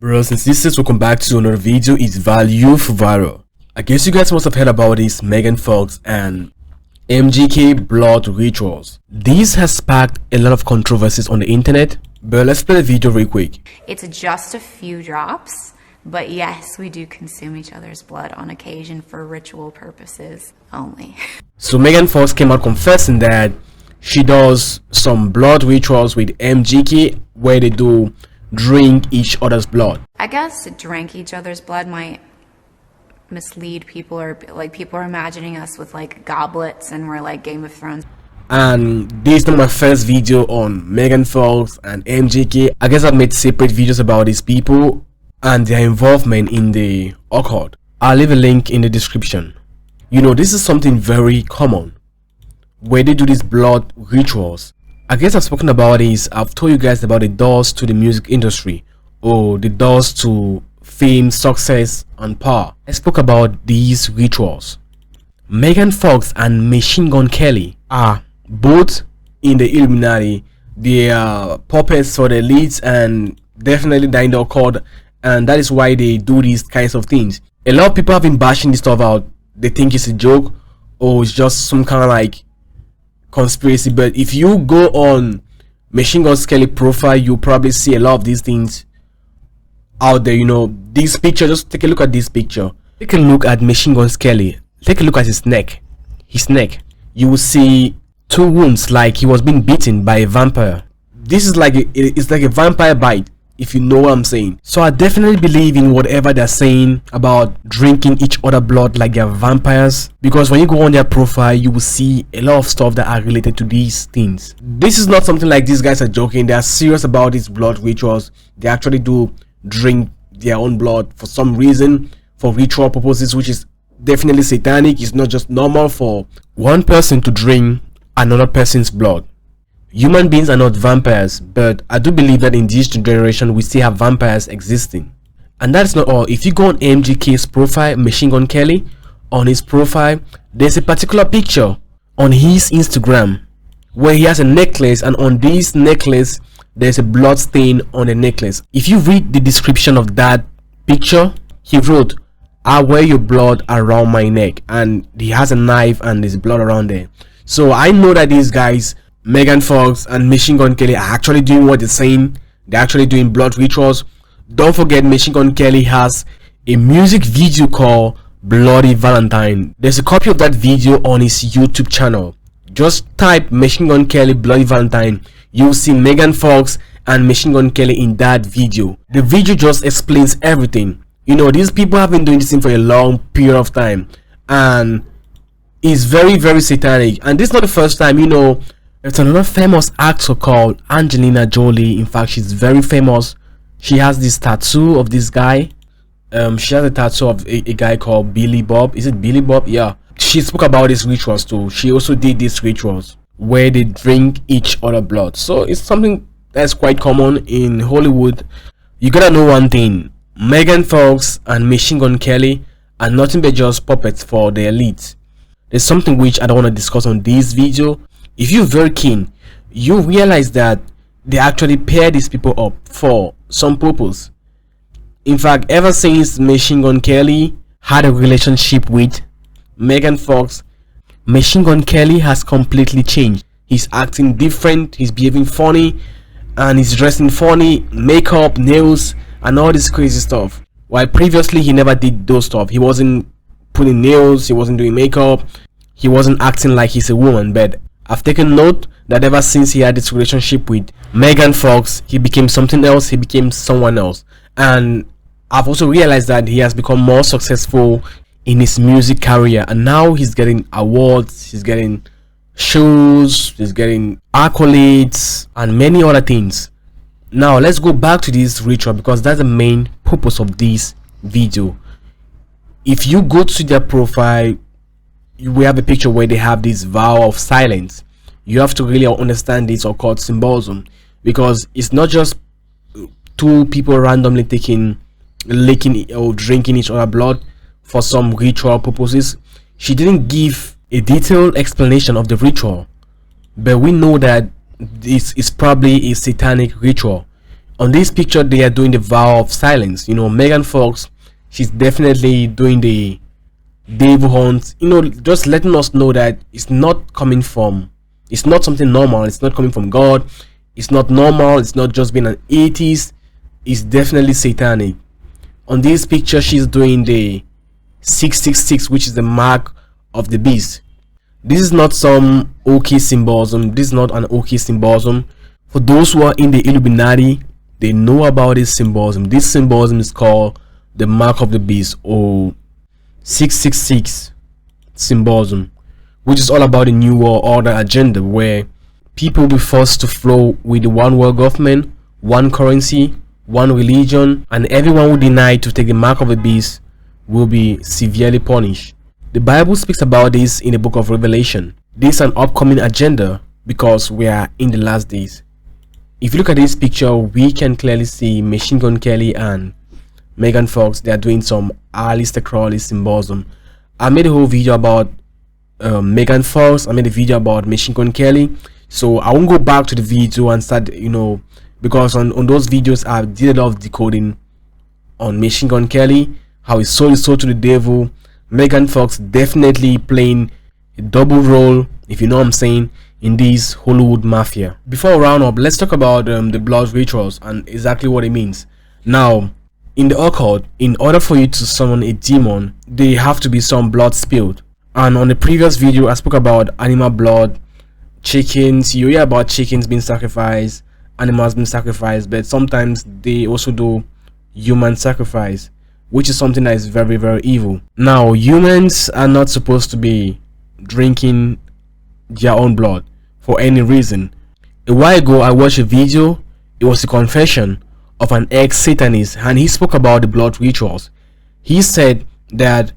Brothers and sisters, welcome back to another video. It's Value for Viral. I guess you guys must have heard about this Meghan and mgk blood rituals. This has sparked a lot of controversies on the internet, but let's play the video real quick. It's just a few drops, but yes, we do consume each other's blood on occasion for ritual purposes only. So Meghan came out confessing that she does some blood rituals with mgk where they do drink each other's blood. I guess to drink each other's blood might mislead people, or like people are imagining us with like goblets and we're like Game of Thrones. And this is not my first video on Meghan and mgk. I guess I've made separate videos about these people and their involvement in the occult. I'll leave a link in the description. You know, this is something very common where they do these blood rituals. I guess I've spoken about this. I've told you guys about the doors to the music industry, or the doors to fame, success and power. I spoke about these rituals. Meghan and Machine Gun Kelly are both in the Illuminati. They are puppets for the elites and definitely they're in the occult, and that is why they do these kinds of things. A lot of people have been bashing this stuff out. They think it's a joke or it's just some kind of like conspiracy, but if you go on Machine Gun Kelly profile, you probably see a lot of these things out there. You know, this picture, just take a look at this picture. Take a look at Machine Gun Kelly. Take a look at his neck. You will see two wounds, like he was being bitten by a vampire. This is like it's like a vampire bite, if you know what I'm saying. So I definitely believe in whatever they're saying about drinking each other blood like they're vampires, because when you go on their profile you will see a lot of stuff that are related to these things. This is not something like these guys are joking. They are serious about these blood rituals. They actually do drink their own blood for some reason, for ritual purposes, which is definitely satanic. It's not just normal for one person to drink another person's blood. Human beings are not vampires, but I do believe that in this generation we still have vampires existing. And that's not all. If you go on mgk's profile, Machine Gun Kelly, on his profile there's a particular picture on his Instagram where he has a necklace, and on this necklace there's a blood stain on the necklace. If you read the description of that picture, he wrote, "I wear your blood around my neck," and he has a knife and there's blood around there. So I know that these guys, Meghan and Machine Gun Kelly, are actually doing what they're saying. They're actually doing blood rituals. Don't forget, Machine Gun Kelly has a music video called Bloody Valentine. There's a copy of that video on his YouTube channel. Just type Machine Gun Kelly Bloody Valentine. You'll see Meghan and Machine Gun Kelly in that video. The video just explains everything. You know, these people have been doing this thing for a long period of time, and it's very, very satanic. And this is not the first time. You know, it's another famous actor called Angelina Jolie. In fact, she's very famous. She has this tattoo of this guy. She has a tattoo of a guy called Billy Bob. Is it Billy Bob? Yeah. She spoke about these rituals too. She also did these rituals where they drink each other blood. So it's something that's quite common in Hollywood. You gotta know one thing: Meghan and Machine Gun Kelly are nothing but just puppets for the elite. There's something which I don't want to discuss on this video. If you're very keen, you realize that they actually pair these people up for some purpose. In fact, ever since Machine Gun Kelly had a relationship with Meghan Machine Gun Kelly has completely changed. He's acting different, he's behaving funny, and he's dressing funny, makeup, nails and all this crazy stuff. While previously he never did those stuff. He wasn't putting nails, he wasn't doing makeup, he wasn't acting like he's a woman. But I've taken note that ever since he had this relationship with Meghan he became something else. He became someone else. And I've also realized that he has become more successful in his music career, and now he's getting awards, he's getting shows, he's getting accolades and many other things. Now let's go back to this ritual, because that's the main purpose of this video. If you go to their profile, we have a picture where they have this vow of silence. You have to really understand this occult symbolism, because it's not just two people randomly licking or drinking each other blood for some ritual purposes. She didn't give a detailed explanation of the ritual, but we know that this is probably a satanic ritual. On this picture, they are doing the vow of silence. You know, Megan Fox, she's definitely doing the devil hunt. You know, just letting us know that it's not coming from, it's not something normal. It's not coming from God. It's not normal. It's not just being an atheist. It's definitely satanic. On this picture, she's doing the 666, which is the mark of the beast. This is not some okay symbolism. This is not an okay symbolism. For those who are in the Illuminati, they know about this symbolism. This symbolism is called the mark of the beast, or 666 symbolism, which is all about the new world order agenda, where people will be forced to flow with the one world government, one currency, one religion, and everyone who denied to take the mark of the beast will be severely punished. The Bible speaks about this in the book of Revelation. This is an upcoming agenda because we are in the last days. If you look at this picture, we can clearly see Machine Gun Kelly and Megan Fox. They are doing some Aleister Crowley symbolism. I made a whole video about Megan Fox. I made a video about Machine Gun Kelly, so I won't go back to the video and start, you know, because on those videos I did a lot of decoding on Machine Gun Kelly, how he sold his soul to the devil. Megan Fox definitely playing a double role, if you know what I'm saying, in this Hollywood mafia. Before we round up, let's talk about the blood rituals and exactly what it means. Now, in the occult, in order for you to summon a demon, there have to be some blood spilled. And on the previous video, I spoke about animal blood, chickens. You hear about chickens being sacrificed, animals being sacrificed, but sometimes they also do human sacrifice, which is something that is very, very evil. Now, humans are not supposed to be drinking their own blood for any reason. A while ago, I watched a video. It was a confession of an ex-Satanist, and he spoke about the blood rituals. He said that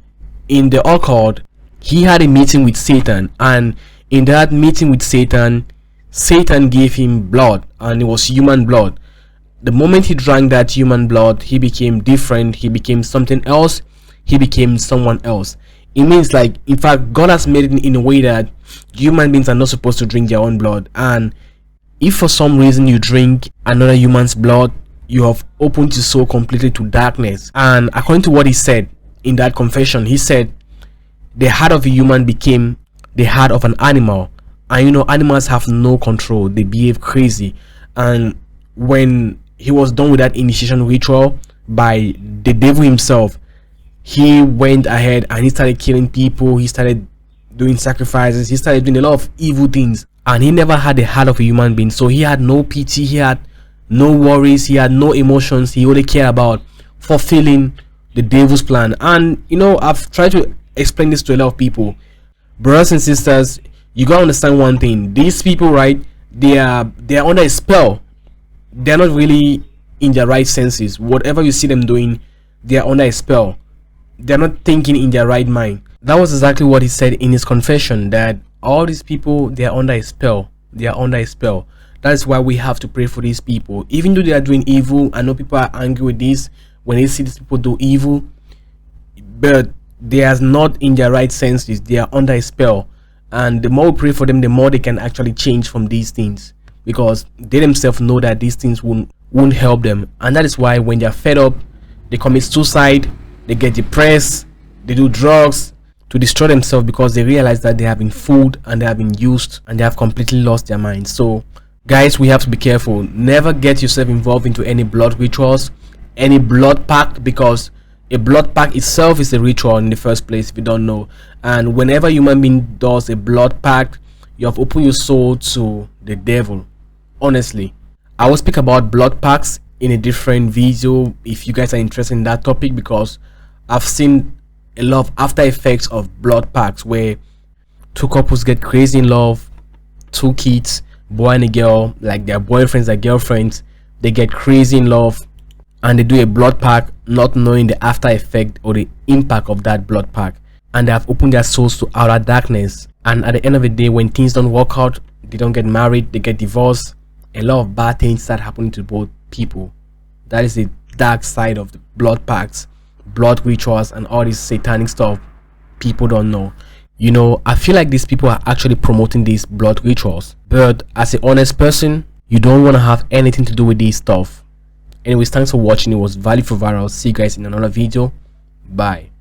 in the occult, he had a meeting with Satan, and in that meeting with Satan, Satan gave him blood, and it was human blood. The moment he drank that human blood, he became different. He became something else. He became someone else. It means, like, in fact, God has made it in a way that human beings are not supposed to drink their own blood. And if for some reason you drink another human's blood, you have opened your soul completely to darkness. And according to what he said in that confession, he said the heart of a human became the heart of an animal. And you know, animals have no control. They behave crazy. And when he was done with that initiation ritual by the devil himself, he went ahead and he started killing people. He started doing sacrifices. He started doing a lot of evil things, and he never had the heart of a human being. So he had no pity, he had no worries, he had no emotions. He only cared about fulfilling the devil's plan. And you know, I've tried to explain this to a lot of people. Brothers and sisters, you gotta understand one thing. These people, right, they are under a spell. They're not really in their right senses. Whatever you see them doing, they are under a spell. They're not thinking in their right mind. That was exactly what he said in his confession, that all these people, they are under a spell. They are under a spell. That's why we have to pray for these people. Even though they are doing evil, I know people are angry with this when they see these people do evil, but they are not in their right senses. They are under a spell. And the more we pray for them, the more they can actually change from these things, because they themselves know that these things won't help them. And that is why when they are fed up, they commit suicide, they get depressed, they do drugs to destroy themselves, because they realize that they have been fooled and they have been used and they have completely lost their minds. So guys, we have to be careful. Never get yourself involved into any blood rituals, any blood pact, because a blood pact itself is a ritual in the first place, if you don't know. And whenever a human being does a blood pact, you have opened your soul to the devil. Honestly, I will speak about blood pacts in a different video if you guys are interested in that topic, because I've seen a lot of after effects of blood pacts where two couples get crazy in love, two kids, boy and a girl, like their boyfriends or girlfriends, they get crazy in love and they do a blood pact, not knowing the after effect or the impact of that blood pact, and they have opened their souls to outer darkness. And at the end of the day, when things don't work out, they don't get married, they get divorced, a lot of bad things start happening to both people. That is the dark side of the blood pacts, blood rituals, and all this satanic stuff people don't know. You know, I feel like these people are actually promoting these blood rituals, but as an honest person, you don't want to have anything to do with this stuff. Anyways, thanks for watching. It was value for viral. See you guys in another video. Bye.